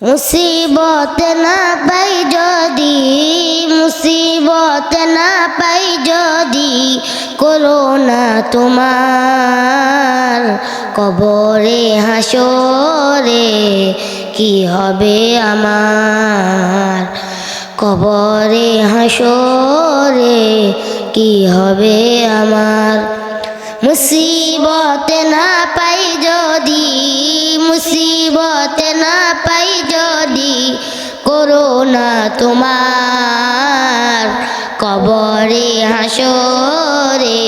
মুসিবত না পাই যদি, মুসিবত না পাই যদি, করোনা তোমার কবরে হাসরে কি হবে আমার, কবরে হাসরে কি হবে আমার। মুসিবত না পাই যদি, মুসিবত না পাই যদি, করোনা তোমার কবরে হাসরে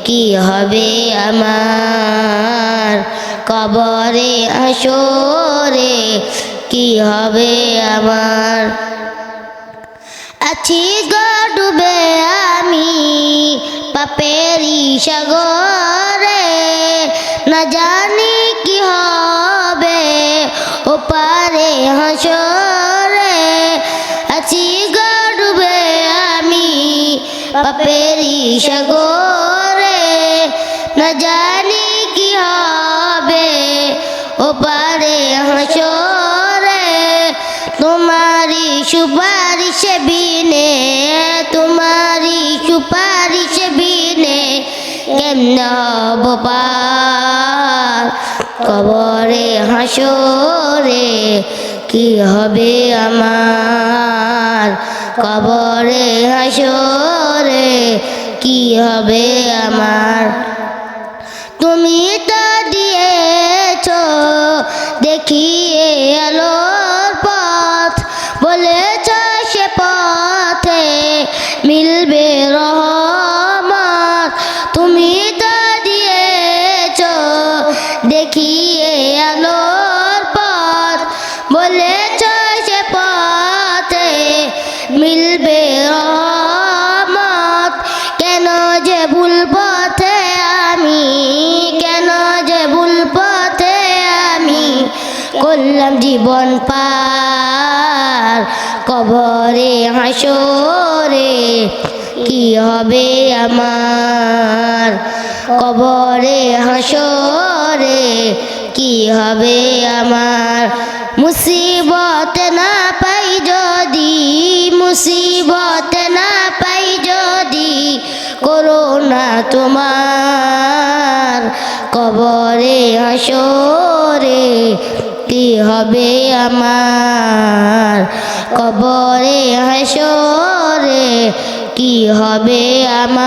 কি হবে আমার, কবরে হাসরে কি হবে আমার। আছি গো ডুবে আমি পাপেরি সাগরে, না জানি কি হবে ওপারে হাসরে। আছি গো ডুবে আমি পাপেরি সাগরে, না জানি কি হবে ওপারে হাসরে। তোমারি সুপারিশ বিনে, তোমারি সুপারিশ বিনে কেমনে হব পার, কবরে হাসরে কি হবে আমার, কবরে হাসরে কি হবে আমার। তুমি তো দিয়েছ দেখিয়ে আলোর পথ, বলেছ সে পথে মিলবে রহমত। তুমি তো দিয়েছ দেখিয়ে আলোর পথ, বলেছ সে পথে মিলবে রহমত। কেন যে ভুল পথে আমি, কেন যে ভুল পথে আমি করলাম জীবন পার, কবরে হাসরে কি হবে আমার, কবরে হাসরে কি হবে আমার। মুসিবত না পাই যদি, মুসিবত না পাই যদি, করোনা তোমার কবরে হাসরে কি হবে আমার, কবরে হাসরে কি হবে আমার।